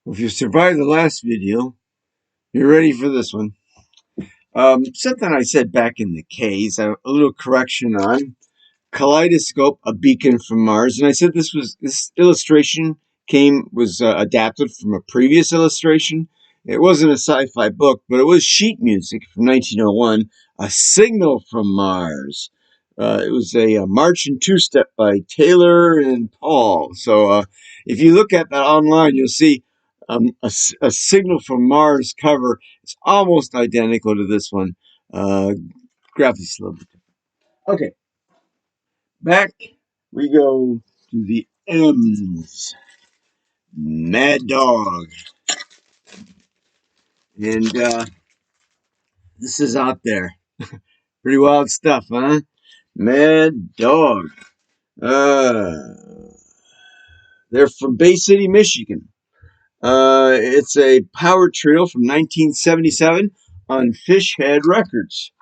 If you survived the last video, you're ready for this one. Something I said back in the K's, a little correction on Kaleidoscope, a beacon from Mars, and I said this illustration was adapted from a previous illustration. It wasn't a sci-fi book, but it was sheet music from 1901, A Signal from Mars. It was a march and two-step by Taylor and Paul. So if you look at that online, you'll see a Signal from Mars cover. It's almost identical to this one. Graphics a little bit. Okay. Back we go to the M's. Mad Dog. And this is out there. Pretty wild stuff, huh? Mad Dog. They're from Bay City, Michigan. It's a power trio from 1977 on Fishhead Records.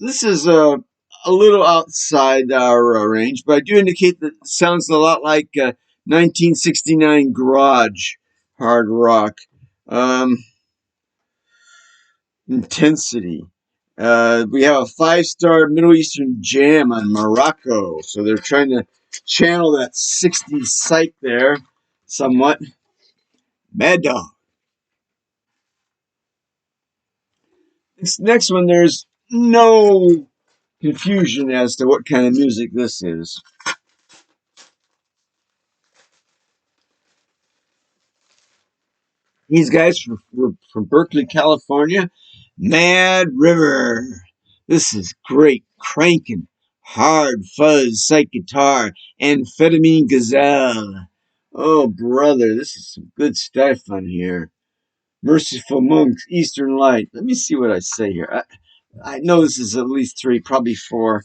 This is a little outside our range, but I do indicate that it sounds a lot like 1969 garage hard rock. Intensity. We have a 5-star Middle Eastern jam on Morocco, so they're trying to channel that 60s psych there somewhat. Mad Dog. This next one, there's no confusion as to what kind of music this is. These guys were from Berkeley, California. Mad River. This is great cranking, hard fuzz psych guitar, amphetamine gazelle. Oh, brother, this is some good stuff on here. Merciful Monks, Eastern Light. Let me see what I say here. I know this is at least 3, probably 4.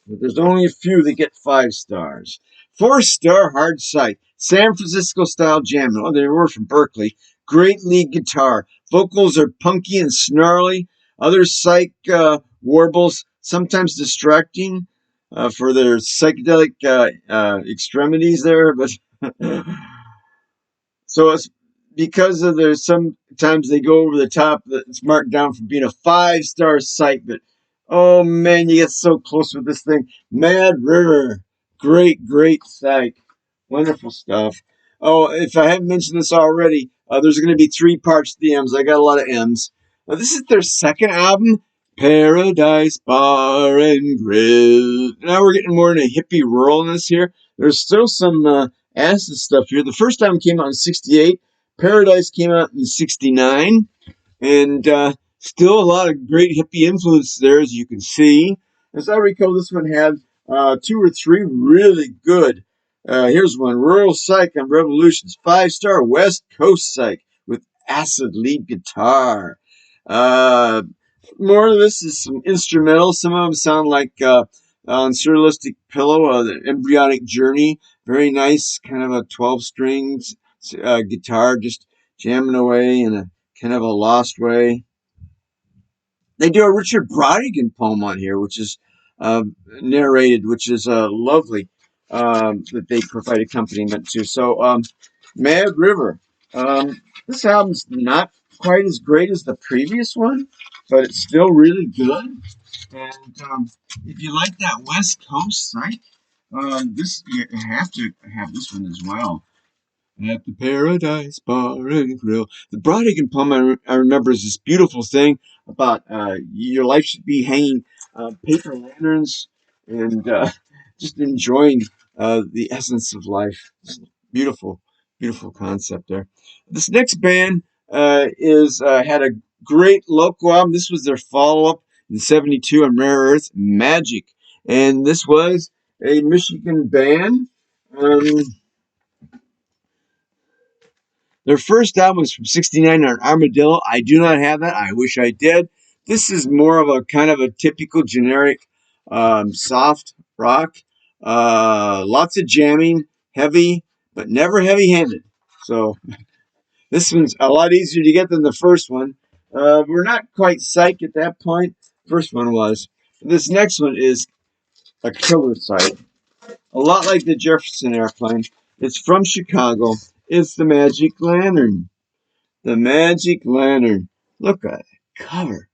But there's only a few that get 5 stars. 4-star hard psych. San Francisco style jamming. Oh, they were from Berkeley. Great lead guitar. Vocals are punky and snarly. Other psych warbles, sometimes distracting for their psychedelic extremities there. But so it's because of their sometimes they go over the top. It's marked down for being a 5-star psych, but oh man, you get so close with this thing. Mad River. Great, great psych. Wonderful stuff. Oh, if I haven't mentioned this already, there's going to be 3 parts to the M's. I got a lot of M's. Now, this is their second album, Paradise Bar and Grill. Now we're getting more into hippie ruralness here. There's still some acid stuff here. The first album came out in 68. Paradise came out in 69. And still a lot of great hippie influence there, as you can see. As I recall, this one had 2 or 3 really good. Here's one, Rural Psych on Revolutions, 5-star West Coast Psych with acid lead guitar. More of this is some instrumental. Some of them sound like on Surrealistic Pillow, the Embryonic Journey. Very nice, kind of a 12-strings guitar, just jamming away in a kind of a lost way. They do a Richard Brodigan poem on here, which is narrated, which is lovely, that they provide accompaniment to. So, Mad River. This album's not quite as great as the previous one, but it's still really good. And if you like that West Coast psych, you have to have this one as well. At the Paradise Bar and Grill. The Brodigan poem I remember is this beautiful thing about your life should be hanging paper lanterns and just enjoying the essence of life. Beautiful, beautiful concept there. This next band had a great local album. This was their follow-up in 72 on Rare Earth, Magic. And this was a Michigan band. Their first album was from 69 on Armadillo. I do not have that. I wish I did. This is more of a kind of a typical generic soft rock. Lots of jamming, heavy, but never heavy-handed. So this one's a lot easier to get than the first one. We're not quite psych at that point. First one was. This next one is a killer psych. A lot like the Jefferson Airplane. It's from Chicago. It's the Magic Lantern. The Magic Lantern. Look at the cover.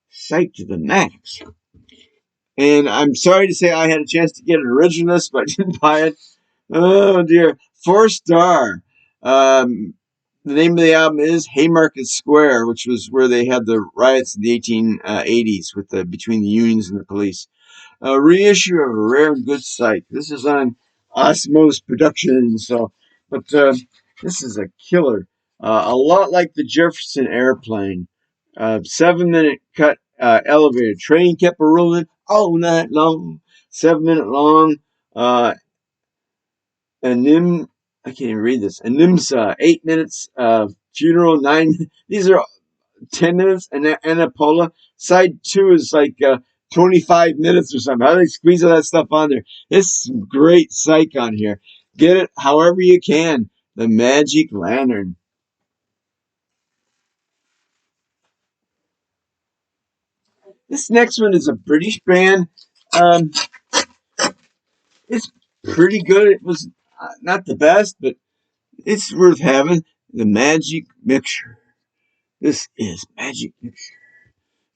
Psych to the max. And I'm sorry to say I had a chance to get an originalist, but I didn't buy it. Oh dear. 4-star. The name of the album is Haymarket Square, which was where they had the riots in the 1880s with between the unions and the police. A reissue of a rare and good psych. This is on Osmos Productions, but this is a killer. A lot like the Jefferson Airplane. 7-minute cut elevator. Train kept a rolling all night long. 7-minute long. I can't even read this. Animsa, 8 minutes. Funeral, 9. These are 10 minutes. And Anapola. Side 2 is like 25 minutes or something. How do they squeeze all that stuff on there? It's some great psych on here. Get it however you can. The Magic Lantern. This next one is a British band. It's pretty good. It was not the best, but it's worth having. The Magic Mixture. This is Magic Mixture.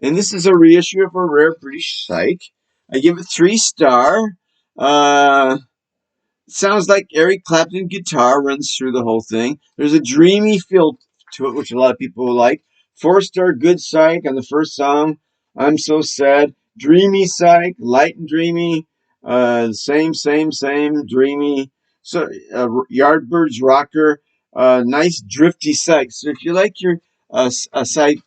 And this is a reissue of a rare British psych. I give it 3-star. Sounds like Eric Clapton guitar runs through the whole thing. There's a dreamy feel to it, which a lot of people will like. 4-star good psych on the first song. I'm So Sad. Dreamy psych, light and dreamy. Same, dreamy. So Yardbirds rocker. Nice drifty psych. So if you like your psych,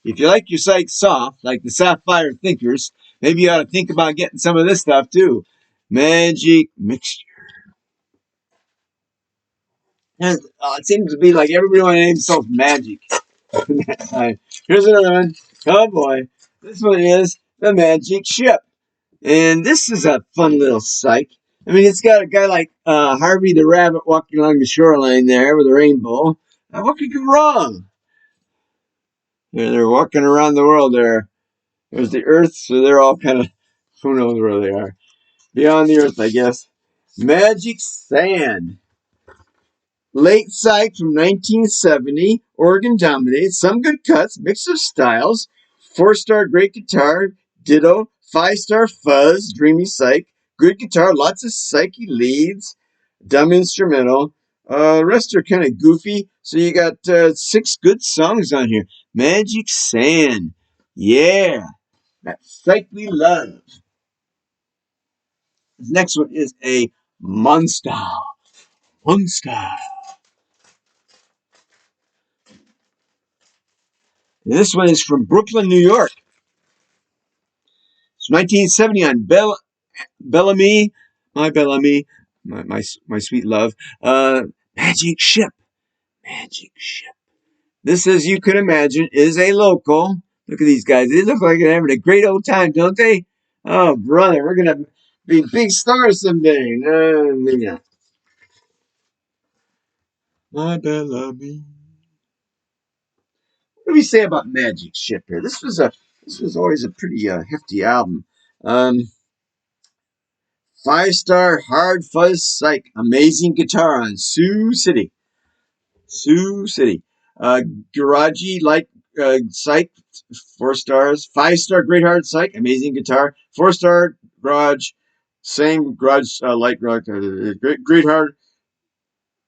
if you like your psych soft, like the Sapphire Thinkers, maybe you ought to think about getting some of this stuff too. Magic Mixture. And it seems to be like everybody want to name themselves Magic. Here's another one. Oh boy. This one is the Magic Ship. And this is a fun little psych. I mean, it's got a guy like Harvey the Rabbit walking along the shoreline there with a rainbow. What could go wrong? They're walking around the world there. There's the Earth, so they're all kind of, who knows where they are. Beyond the Earth, I guess. Magic Sand. Late psych from 1970. Organ dominated. Some good cuts. Mix of styles. 4-star great guitar. Ditto. 5-star fuzz. Dreamy psych. Good guitar. Lots of psyche leads. Dumb instrumental. Rest are kind of goofy. So you got 6 good songs on here. Magic Sand. Yeah. That psych we love. This next one is a monster. Monster. And this one is from Brooklyn, New York. It's 1970 on Bellamy, my Bellamy, my sweet love. Magic Ship. Magic Ship. This, as you can imagine, is a local. Look at these guys. They look like they're having a great old time, don't they? Oh, brother, we're going to be big stars someday. My Bellamy. What do we say about Magic Ship here? This was always a pretty hefty album. 5-star hard fuzz psych. Amazing guitar on Sioux City. Sioux City. Garagey like psych. 4 stars. 5-star great hard psych. Amazing guitar. 4-star garage. Same garage light rock. Great hard.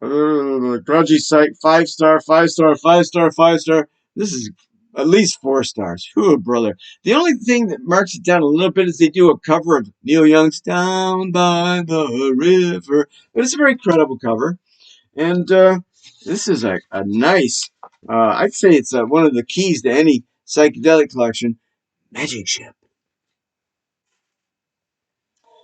Garagey psych. 5-star. 5-star. 5-star. 5-star. This is at least 4 stars. Whew, brother. The only thing that marks it down a little bit is they do a cover of Neil Young's Down by the River. But it's a very credible cover. And this is a nice, I'd say it's one of the keys to any psychedelic collection. Magic Ship.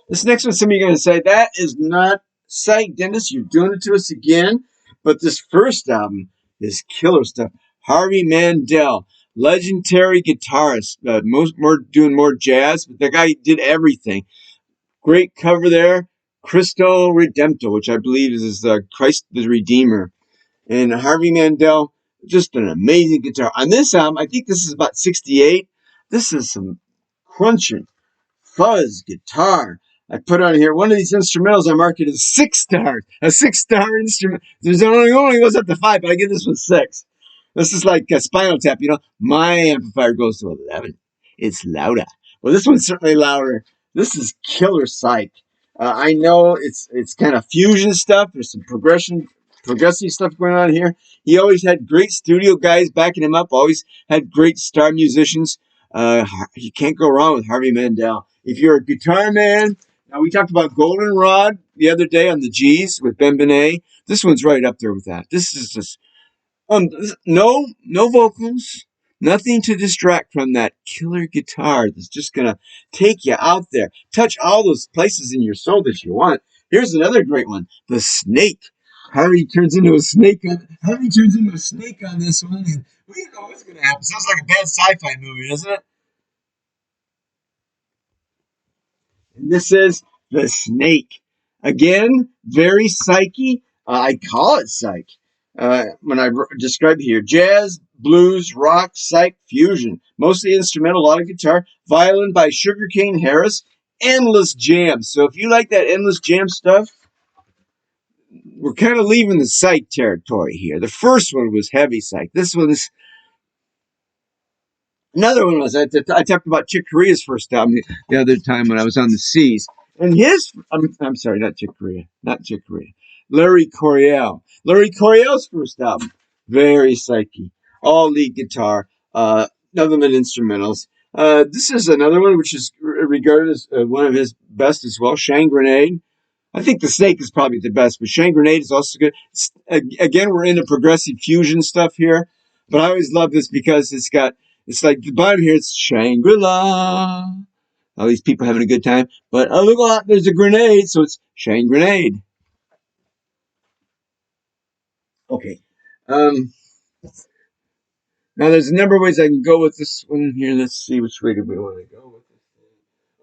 This next one, some of you are going to say, that is not psych, Dennis. You're doing it to us again. But this first album is killer stuff. Harvey Mandel, legendary guitarist, doing more jazz, but the guy did everything. Great cover there, Cristo Redempto, which I believe is Christ the Redeemer. And Harvey Mandel, just an amazing guitar. On this album, I think this is about 68. This is some crunching, fuzz guitar. I put on here one of these instrumentals I marked it as 6 stars. A 6-star instrument. There's only goes up to 5, but I give this one 6. This is like a Spinal Tap, you know. My amplifier goes to 11. It's louder. Well, this one's certainly louder. This is killer psych. I know it's kind of fusion stuff. There's some progressive stuff going on here. He always had great studio guys backing him up. Always had great star musicians. You can't go wrong with Harvey Mandel. If you're a guitar man, now we talked about Goldenrod the other day on the G's with Ben Benet. This one's right up there with that. This is just no vocals, nothing to distract from that killer guitar that's just gonna take you out there, touch all those places in your soul that you want. Here's another great one, the snake. Harvey turns into a snake on this one, and we don't know what's gonna happen. Sounds like a bad sci-fi movie, doesn't it? And this is the snake. Again, very psyche. I call it psych. When I describe it here, jazz, blues, rock, psych, fusion. Mostly instrumental, a lot of guitar. Violin by Sugarcane Harris. Endless jam. So if you like that endless jam stuff, we're kind of leaving the psych territory here. The first one was heavy psych. This one is another one was I talked about Chick Corea's first album the other time when I was on the Seas, and I'm sorry, not Chick Corea, Larry Coryell. Larry Coryell's first album, very psyche, all lead guitar, nothing but instrumentals. This is another one which is regarded as one of his best as well, Shine Grenade. I think the Snake is probably the best, but Shine Grenade is also good. Again, we're into progressive fusion stuff here, but I always love this because it's like the bottom here, it's Shangri-La. All these people having a good time, but oh, look, there's a grenade, so it's Shine Grenade. Okay. Now there's a number of ways I can go with this one here. Let's see which way do we want to go with this.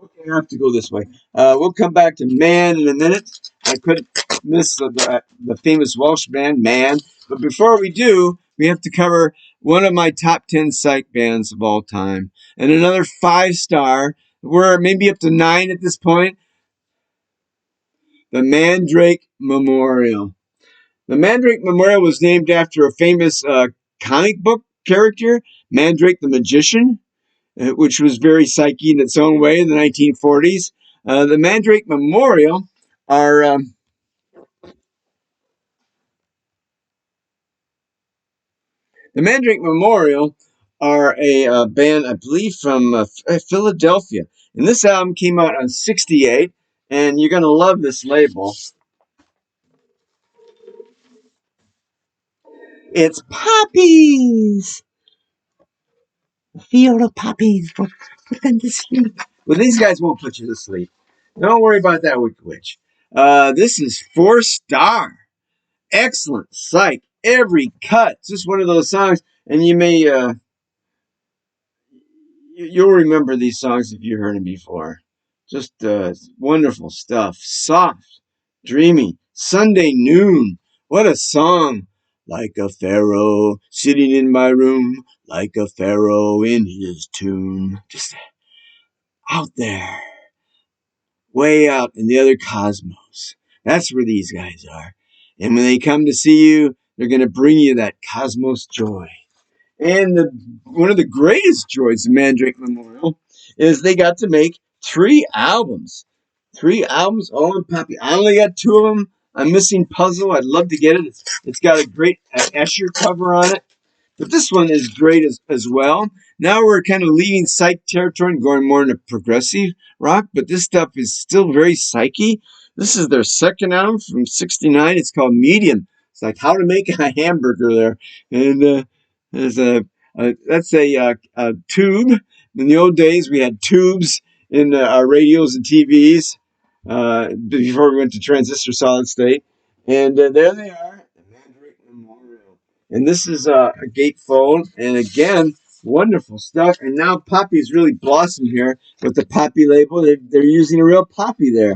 Okay, I have to go this way. We'll come back to Man in a minute. I couldn't miss the famous Welsh band, Man. But before we do, we have to cover one of my top 10 psych bands of all time. And another 5-star. We're maybe up to 9 at this point. The Mandrake Memorial. The Mandrake Memorial was named after a famous comic book character, Mandrake the Magician, which was very psyche in its own way in the 1940s. The Mandrake Memorial are a band, I believe, from Philadelphia. And this album came out on '68, and you're going to love this label. It's Poppies. Feel the poppies, put them to sleep. Well, these guys won't put you to sleep. Don't worry about that Wicked Witch. This is 4-star. Excellent psych. Every cut. Just one of those songs. And you may, you'll remember these songs if you heard them before. Just wonderful stuff. Soft. Dreamy. Sunday Noon. What a song. Like a pharaoh sitting in my room, like a pharaoh in his tomb. Just out there, way out in the other cosmos. That's where these guys are. And when they come to see you, they're going to bring you that cosmos joy. And one of the greatest joys of Mandrake Memorial is they got to make 3 albums. 3 albums, all in Poppy. I only got 2 of them. I'm missing Puzzle. I'd love to get it. It's got a great Escher cover on it. But this one is great as well. Now we're kind of leaving psych territory and going more into progressive rock. But this stuff is still very psyche. This is their second album from '69. It's called Medium. It's like how to make a hamburger there. And there's that's a tube. In the old days, we had tubes in our radios and TVs. Before we went to transistor solid state. And there they are, the Mandrake Memorial. And this is a gatefold. And again, wonderful stuff. And now Poppy's really blossomed here with the Poppy label. They're using a real Poppy there.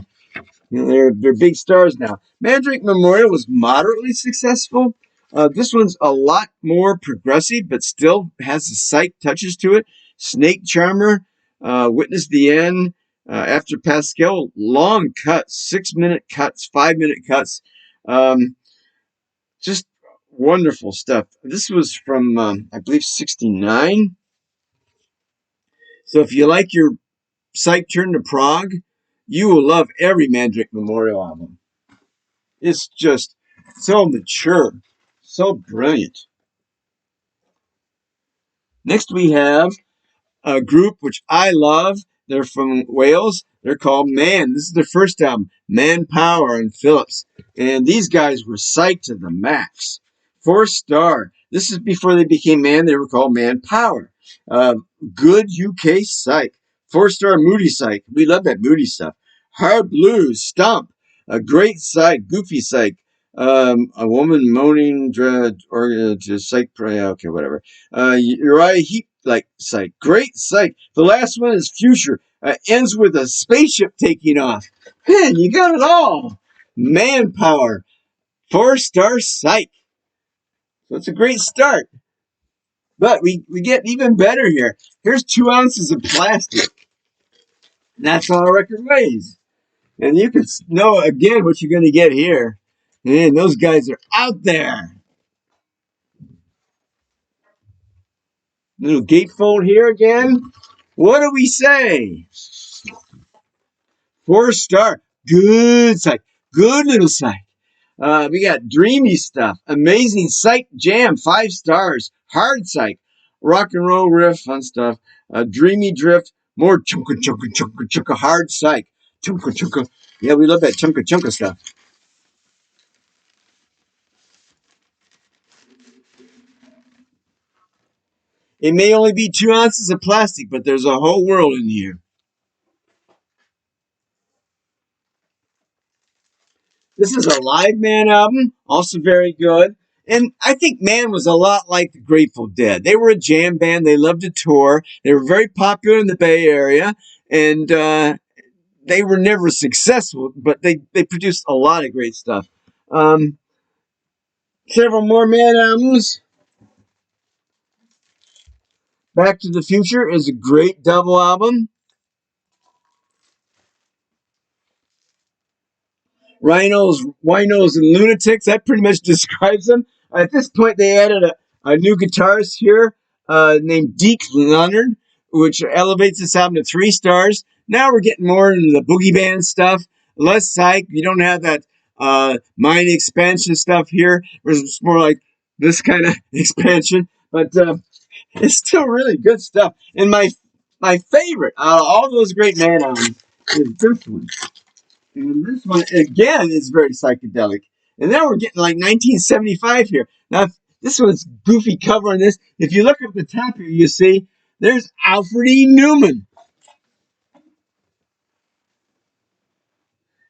You know, they're big stars now. Mandrake Memorial was moderately successful. This one's a lot more progressive, but still has the psych touches to it. Snake Charmer, Witness the End. After Pascal, long cuts, 6-minute cuts, 5-minute cuts, um, just wonderful stuff. This was from, I believe, 69. So if you like your psych turn to prog, you will love every Mandrake Memorial album. It's just so mature, so brilliant. Next we have a group which I love. They're from Wales. They're called Man. This is their first album, Manpower and Phillips. And these guys were psyched to the max. 4-star. This is before they became Man. They were called Manpower. Uh, Good UK psych. 4-star Moody psych. We love that Moody stuff. Hard blues, stomp. A great psych, goofy psych. A woman moaning, or psych, okay, whatever. Uriah Heep like psych. Great psych. The last one is Future. Ends with a spaceship taking off. Man, you got it all. Manpower. 4-star psych. So it's a great start. But we get even better here. Here's 2 ounces of plastic. And that's all a record weighs. And you can know again what you're going to get here. Man, those guys are out there. Little gatefold here again. What do we say? 4-star. Good psych. Good little psych. We got dreamy stuff. Amazing psych jam. 5 stars. Hard psych. Rock and roll riff. Fun stuff. Dreamy drift. More chunka chunka chunka chunka. Hard psych. Chunka chunka. Yeah, we love that chunka chunka stuff. It may only be 2 ounces of plastic, but there's a whole world in here. This is a live Man album, also very good. And I think Man was a lot like the Grateful Dead. They were a jam band. They loved to tour. They were very popular in the Bay Area. And they were never successful, but they produced a lot of great stuff. Several more Man albums. Back to the Future is a great double album. Rhinos, Winos, and Lunatics. That pretty much describes them. At this point, they added a new guitarist here named Deke Leonard, which elevates this album to 3 stars. Now we're getting more into the boogie band stuff. Less psych. You don't have that mind expansion stuff here. It's more like this kind of expansion. But it's still really good stuff. And my favorite out of all those great Man albums is this one. And this one, again, is very psychedelic. And now we're getting like 1975 here. Now, this one's goofy cover on this. If you look up the top here, you see there's Alfred E. Newman.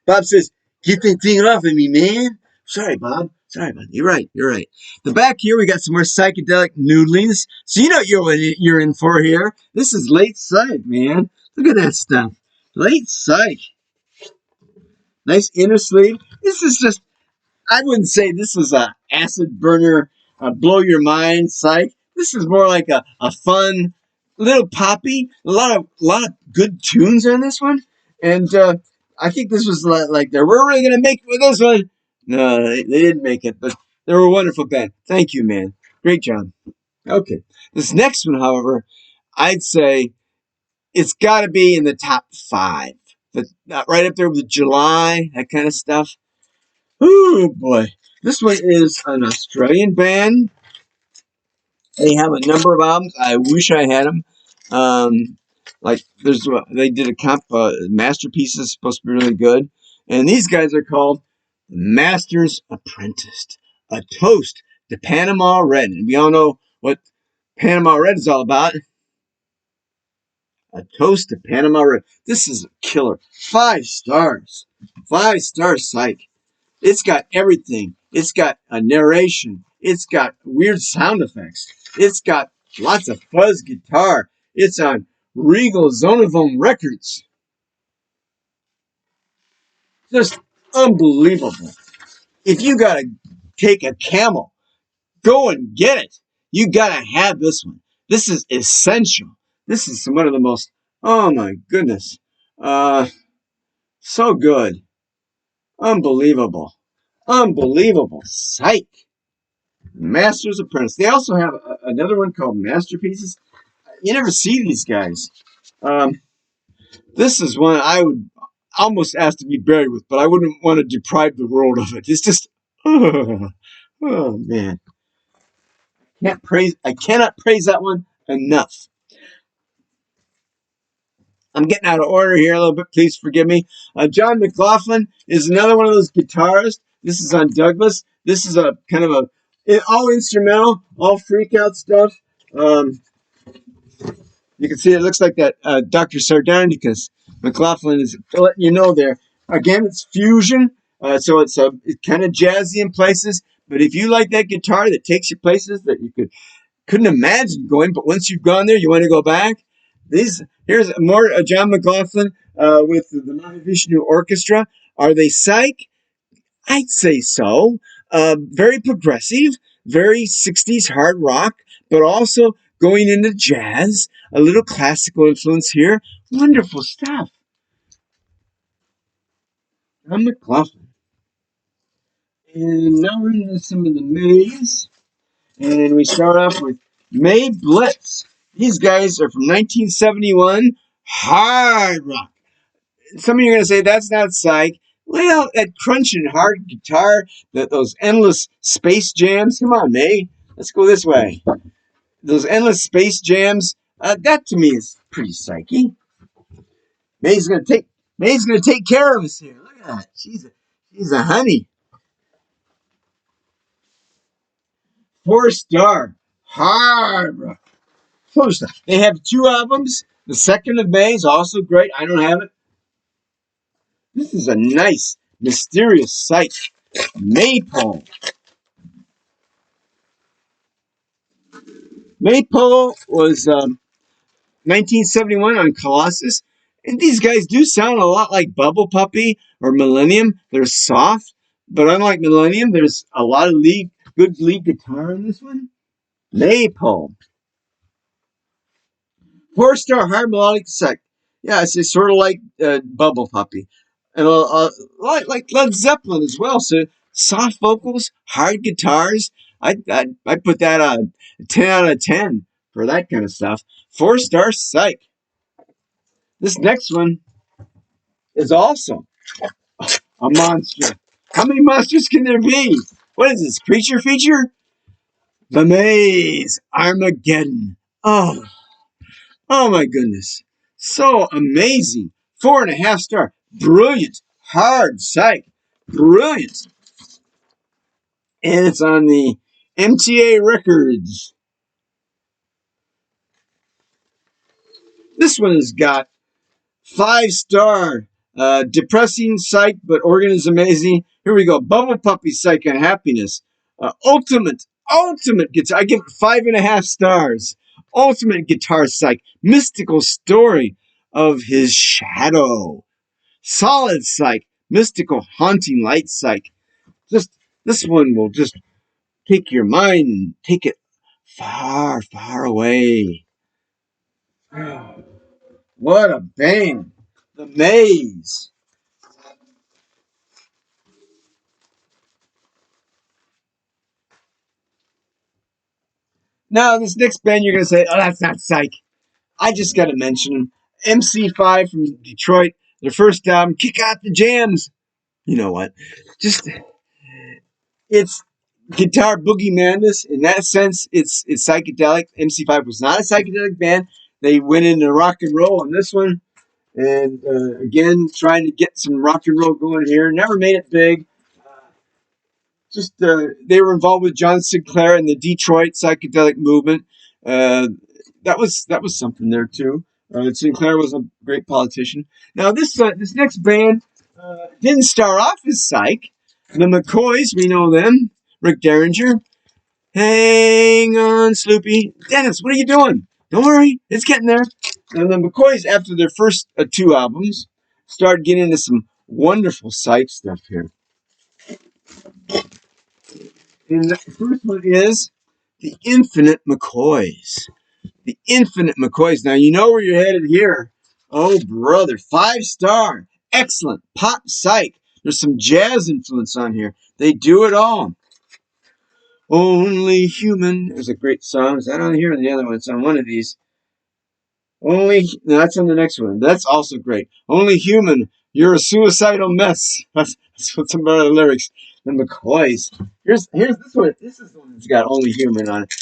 Bob says, "Get that thing off of me, man." Sorry, Bob. Sorry, bud. You're right. You're right. The back here, we got some more psychedelic noodlings. So you know you're in for here. This is late psych, man. Look at that stuff. Late psych. Nice inner sleeve. This is just, I wouldn't say this is a acid burner, blow your mind psych. This is more like a fun little poppy. A lot of good tunes on this one, and I think this was like they were really gonna make it with this one. No, they didn't make it, but they were a wonderful band. Thank you, man. Great job. Okay, this next one, however, I'd say it's got to be in the top 5. But right up there with July, that kind of stuff. Oh boy. This one is an Australian band. They have a number of albums. I wish I had them. Like they did a comp masterpieces, supposed to be really good. And these guys are called Master's Apprentice. A toast to Panama Red. And we all know what Panama Red is all about. A toast to Panama Red. This is a killer. 5 stars. 5-star psych. It's got everything. It's got a narration. It's got weird sound effects. It's got lots of fuzz guitar. It's on Regal Zonophone Records. Just unbelievable. If you gotta take a camel, go and get it. You gotta have this one. This is essential. This is one of the most, oh my goodness. So good. Unbelievable. Unbelievable. Psych. Masters Apprentice. They also have another one called Masterpieces. You never see these guys. Um, this is one I would almost ask to be buried with, but I wouldn't want to deprive the world of it. It's just, oh man. I cannot praise that one enough. I'm getting out of order here a little bit. Please forgive me. John McLaughlin is another one of those guitarists. This is on Douglas. This is a kind of all instrumental, all freak out stuff. You can see it looks like that Dr. Sardonicus. McLaughlin is letting you know there. Again, it's fusion, so it's kind of jazzy in places. But if you like that guitar that takes you places that you couldn't imagine going, but once you've gone there, you want to go back. Here's more John McLaughlin with the Mahavishnu Orchestra. Are they psych? I'd say so. Very progressive, very 60s hard rock, but also going into jazz, a little classical influence here. Wonderful stuff. John McLaughlin. And now we're into some of the Maze. And we start off with May Blitz. These guys are from 1971, hard rock. Some of you are going to say that's not psych. Well, that crunching hard guitar, those endless space jams. Come on, May. Let's go this way. Those endless space jams. That to me is pretty psychy. May's going to take care of us here. Look at that. She's a honey. 4-star hard rock. They have 2 albums. The second of May is also great. I don't have it. This is a nice, mysterious psych. Maypole. Maypole was 1971 on Colossus. And these guys do sound a lot like Bubble Puppy or Millennium. They're soft, but unlike Millennium, there's a lot of good lead guitar in this one. Maypole. 4-star hard melodic psych. Yeah, it's sort of like Bubble Puppy. And like Led Zeppelin as well. So soft vocals, hard guitars. I put that on 10 out of 10 for that kind of stuff. 4-star psych. This next one is also a monster. How many monsters can there be? What is this, creature feature? The Maze Armageddon. Oh my goodness. So amazing. 4.5-star. Brilliant. Hard psych. Brilliant. And it's on the MTA Records. This one has got 5-star. Depressing psych, but organ is amazing. Here we go. Bubble Puppy Psych and Happiness. Ultimate guitar. I give it 5.5 stars. Ultimate guitar psych. Mystical story of his shadow. Solid psych. Mystical haunting light psych. Just this one will just take your mind and take it far, far away. What a bang. The Maze. Now, this next band, you're going to say, oh, that's not psych. I just got to mention them. MC5 from Detroit, their first album, Kick Out the Jams. You know what? It's guitar boogie madness. In that sense, it's psychedelic. MC5 was not a psychedelic band. They went into rock and roll on this one. And again, trying to get some rock and roll going here. Never made it big. They were involved with John Sinclair and the Detroit psychedelic movement. That was something there too. Sinclair was a great politician. Now this next band didn't start off as psych. The McCoys, we know them. Rick Derringer. Hang on, Sloopy. Dennis, what are you doing? Don't worry, it's getting there. And the McCoys, after their first 2 albums, started getting into some wonderful psych stuff here. And the first one is the Infinite McCoys. The Infinite McCoys. Now, you know where you're headed here. Oh, brother, 5-star. Excellent. Pop psych. There's some jazz influence on here. They do it all. Only Human is a great song. Is that on here or the other one? It's on one of these. No, that's on the next one. That's also great. Only Human, you're a suicidal mess. That's what's about the lyrics. The McCoys. Here's this one. This is the one that's got Only Human on it.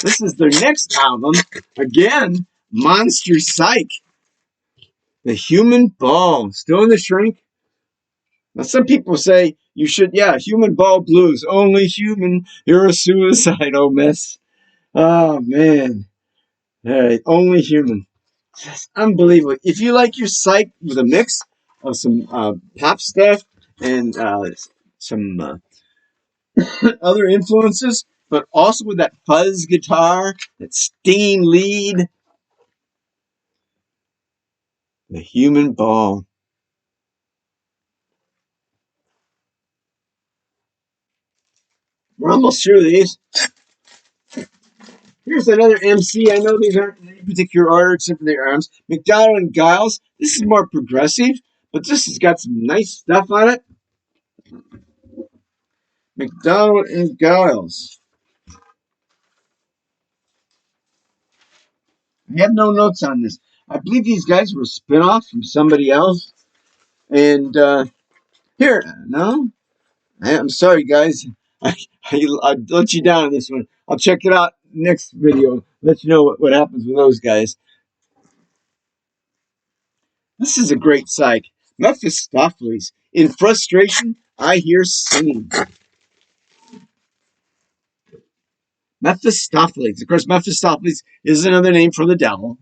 This is their next album. Again, Monster Psych. The Human Ball. Still in the shrink. Now, some people say you should, Human Ball Blues. Only Human, you're a suicidal mess. Oh, man. All right, Only Human. Just unbelievable. If you like your psych with a mix of some pop stuff and some other influences, but also with that fuzz guitar, that stinging lead, the Human Ball. We're almost through these. Here's another MC. I know these aren't in any particular order except for their arms. McDonald and Giles. This is more progressive, but this has got some nice stuff on it. McDonald and Giles. I have no notes on this. I believe these guys were spin-offs from somebody else. And here, no? I'm sorry, guys. I let you down on this one. I'll check it out next video. Let you know what happens with those guys. This is a great psych. Mephistopheles. In frustration, I hear singing. Mephistopheles. Of course, Mephistopheles is another name for the devil.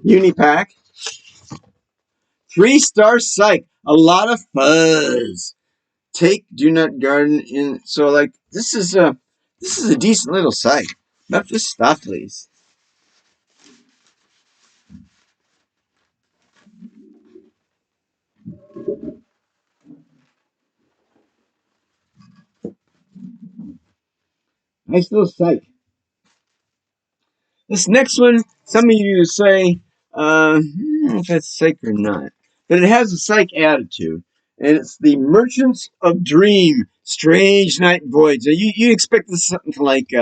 Unipack. 3-star psych. A lot of fuzz. Take Do Not Garden in. So like this is a decent little psych. Mephistopheles. Nice little psych. This next one, some of you say, I don't know if that's psych or not, but it has a psych attitude. And it's the Merchants of Dream, Strange Night Voyage. You expect this something like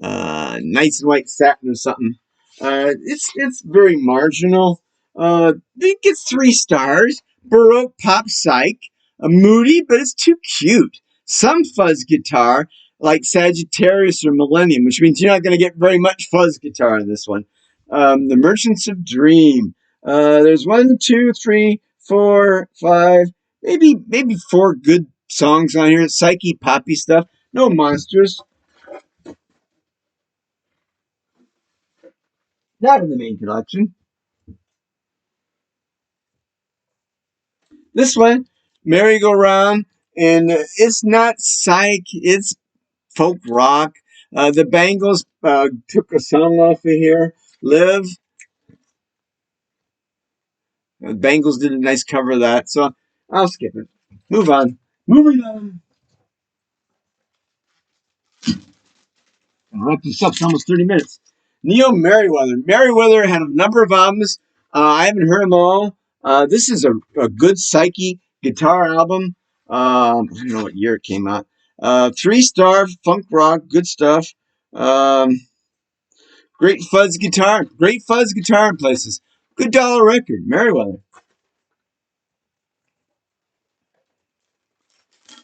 Nights in White Satin or something. It's very marginal. It gets 3 stars. Baroque pop psych. Moody, but it's too cute. Some fuzz guitar, like Sagittarius or Millennium, which means you're not going to get very much fuzz guitar in this one. The Merchants of Dream. There's 1, 2, 3, 4, 5, maybe 4 good songs on here. Psyche, poppy stuff. No monsters. Not in the main collection. This one, Merry-Go-Round, and it's not psych, it's folk rock. The Bangles took a song off of here, Live. The Bangles did a nice cover of that, so I'll skip it. Move on. Moving on. I'll wrap this up. It's almost 30 minutes. Neil Merriweather. Merriweather had a number of albums. I haven't heard them all. This is a good psyche guitar album. I don't know what year it came out. 3-star funk rock, good stuff. Great fuzz guitar in places. Good dollar record, Merriweather.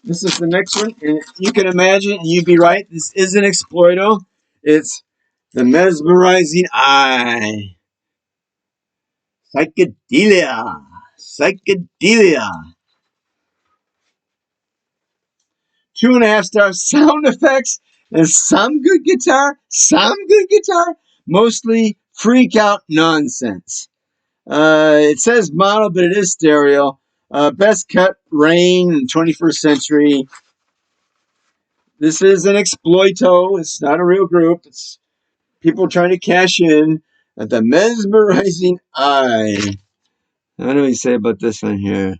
This is the next one, and you can imagine, you'd be right. This isn't Exploito. It's The Mesmerizing Eye. Psychedelia. 2.5 stars. Sound effects and some good guitar. Mostly freak out nonsense. It says mono, but it is stereo. Best cut, Rain, in 21st Century. This is an Exploito. It's not a real group. It's people trying to cash in. The Mesmerizing Eye. What do we say about this one here?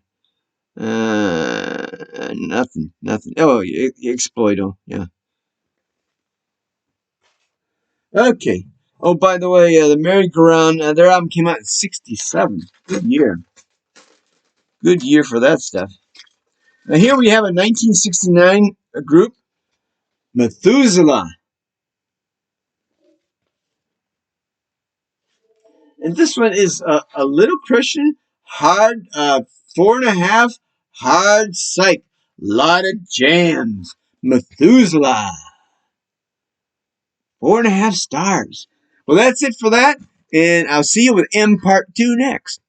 Nothing. Oh, Exploito. Yeah. Okay. Oh, by the way, the merry-go-round, their album came out in '67. Good year. Good year for that stuff. Now here we have a 1969 group, Methuselah. And this one is a little Christian, hard, 4.5, hard psych. Lot of jams. Methuselah. 4.5 stars. Well, that's it for that. And I'll see you with M Part 2 next.